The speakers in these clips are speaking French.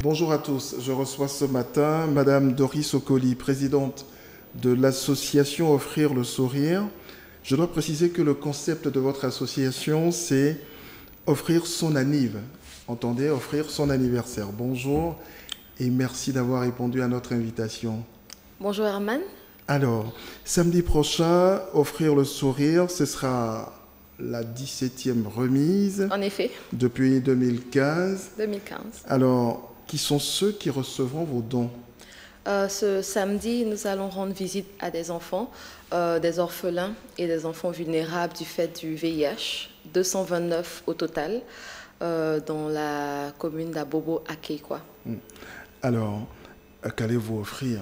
Bonjour à tous. Je reçois ce matin Madame Doris Okoli, présidente de l'association Offrir le Sourire. Je dois préciser que le concept de votre association, c'est offrir son anniv. Entendez, offrir son anniversaire. Bonjour et merci d'avoir répondu à notre invitation. Bonjour Herman. Alors, samedi prochain, Offrir le Sourire, ce sera la 17e remise. En effet. Depuis 2015. 2015. Alors, qui sont ceux qui recevront vos dons? Ce samedi, nous allons rendre visite à des enfants, des orphelins et des enfants vulnérables du fait du VIH, 229 au total, dans la commune d'Abobo à Keikwa. Alors, qu'allez-vous offrir?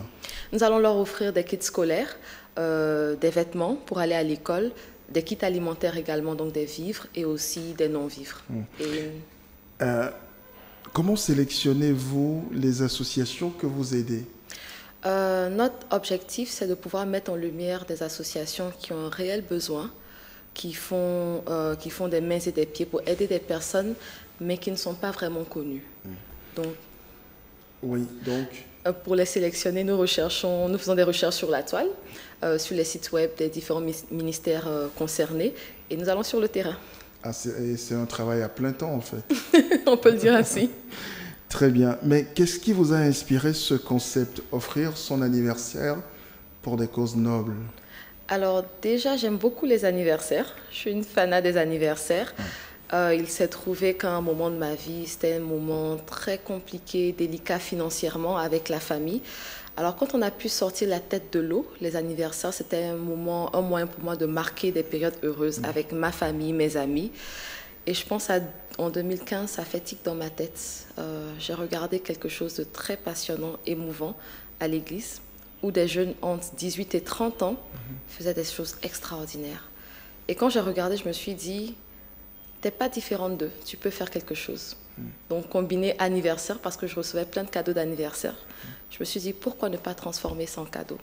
Nous allons leur offrir des kits scolaires, des vêtements pour aller à l'école, des kits alimentaires également, donc des vivres et aussi des non-vivres. Comment sélectionnez-vous les associations que vous aidez? Notre objectif, c'est de pouvoir mettre en lumière des associations qui ont un réel besoin, qui font des mains et des pieds pour aider des personnes, mais qui ne sont pas vraiment connues. Pour les sélectionner, nous faisons des recherches sur la toile, sur les sites web des différents ministères concernés, et nous allons sur le terrain. C'est un travail à plein temps, en fait. On peut le dire ainsi. Très bien. Mais qu'est-ce qui vous a inspiré ce concept, offrir son anniversaire pour des causes nobles? Alors déjà, j'aime beaucoup les anniversaires. Je suis une fanat des anniversaires. Il s'est trouvé qu'à un moment de ma vie, c'était un moment très compliqué, délicat financièrement avec la famille. Alors quand on a pu sortir la tête de l'eau, les anniversaires, c'était un moyen pour moi de marquer des périodes heureuses avec ma famille, mes amis. Et je pense en 2015, ça fait tic dans ma tête. J'ai regardé quelque chose de très passionnant, émouvant à l'église, où des jeunes entre 18 et 30 ans faisaient des choses extraordinaires. Et quand j'ai regardé, je me suis dit, t'es pas différente d'eux, tu peux faire quelque chose. Donc combiner anniversaire, parce que je recevais plein de cadeaux d'anniversaire, je me suis dit, pourquoi ne pas transformer ça en cadeau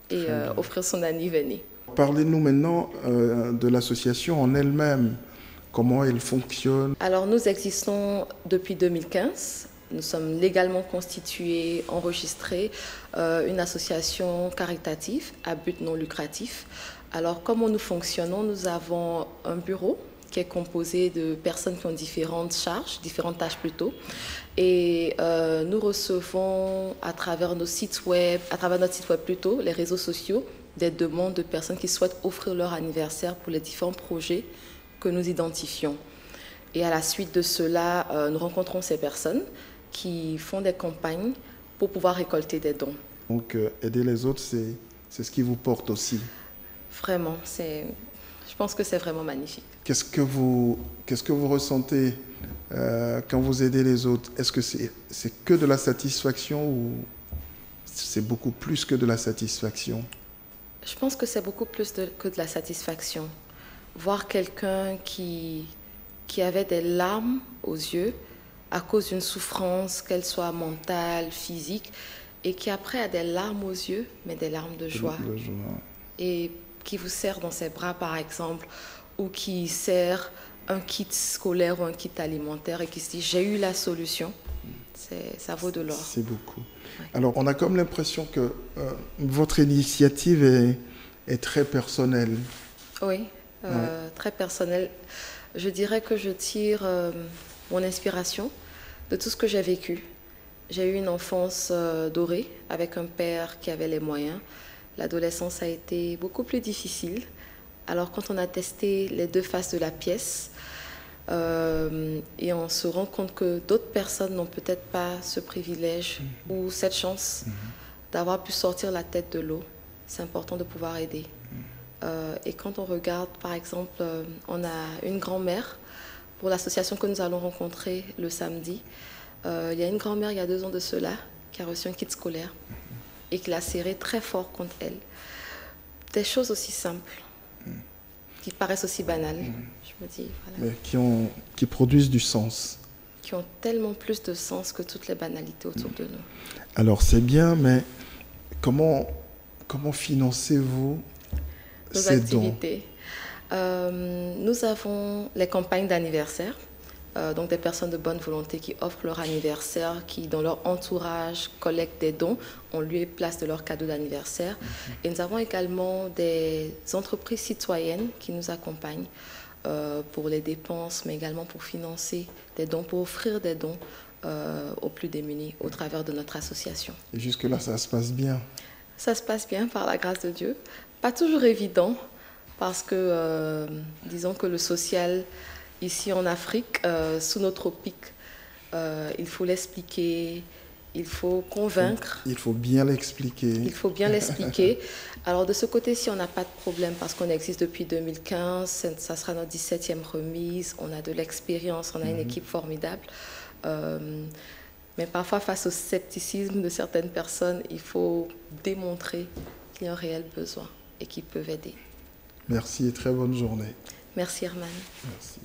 et offrir son anniversaire. Parlez-nous maintenant de l'association en elle-même. Comment elle fonctionne? Alors, nous existons depuis 2015. Nous sommes légalement constitués, enregistrés, une association caritative à but non lucratif. Alors, comment nous fonctionnons? Nous avons un bureau qui est composé de personnes qui ont différentes tâches plutôt. Et nous recevons à travers notre site web plutôt, les réseaux sociaux, des demandes de personnes qui souhaitent offrir leur anniversaire pour les différents projets que nous identifions. Et à la suite de cela, nous rencontrons ces personnes qui font des campagnes pour pouvoir récolter des dons. Donc, aider les autres, c'est ce qui vous porte aussi. Vraiment, je pense que c'est vraiment magnifique. Qu'est-ce que vous ressentez quand vous aidez les autres? Est-ce que c'est que de la satisfaction ou c'est beaucoup plus que de la satisfaction? Je pense que c'est beaucoup plus que de la satisfaction. Voir quelqu'un qui avait des larmes aux yeux à cause d'une souffrance, qu'elle soit mentale, physique, et qui après a des larmes aux yeux, mais des larmes de joie. Et qui vous serre dans ses bras, par exemple, ou qui serre un kit scolaire ou un kit alimentaire et qui se dit « j'ai eu la solution », ça vaut de l'or. C'est beaucoup. Ouais. Alors, on a comme l'impression que votre initiative est très personnelle. Oui. Très personnel. Je dirais que je tire mon inspiration de tout ce que j'ai vécu. J'ai eu une enfance dorée avec un père qui avait les moyens. L'adolescence a été beaucoup plus difficile. Alors quand on a testé les deux faces de la pièce et on se rend compte que d'autres personnes n'ont peut-être pas ce privilège ou cette chance d'avoir pu sortir la tête de l'eau, c'est important de pouvoir aider. Et quand on regarde, par exemple, on a une grand-mère pour l'association que nous allons rencontrer le samedi. Il y a une grand-mère, il y a 2 ans de cela, qui a reçu un kit scolaire et qui l'a serré très fort contre elle. Des choses aussi simples, qui paraissent aussi banales, je me dis. Voilà. Mais qui produisent du sens. Qui ont tellement plus de sens que toutes les banalités autour de nous. Alors c'est bien, mais comment financez-vous nos activités? Nous avons les campagnes d'anniversaire. donc des personnes de bonne volonté qui offrent leur anniversaire, qui dans leur entourage collectent des dons en lieu et place de leur cadeau d'anniversaire. Et nous avons également des entreprises citoyennes qui nous accompagnent pour les dépenses, mais également pour financer des dons, pour offrir des dons aux plus démunis au travers de notre association. Et jusque-là, ça se passe bien? Ça se passe bien par la grâce de Dieu. Pas toujours évident parce que, disons que le social, ici en Afrique, sous nos tropiques, il faut l'expliquer, il faut convaincre. Il faut bien l'expliquer. Il faut bien l'expliquer. Alors de ce côté-ci, on n'a pas de problème parce qu'on existe depuis 2015, ça sera notre 17e remise, on a de l'expérience, on a une équipe formidable. Mais parfois, face au scepticisme de certaines personnes, il faut démontrer qu'il y a un réel besoin et qu'ils peuvent aider. Merci et très bonne journée. Merci Herman. Merci.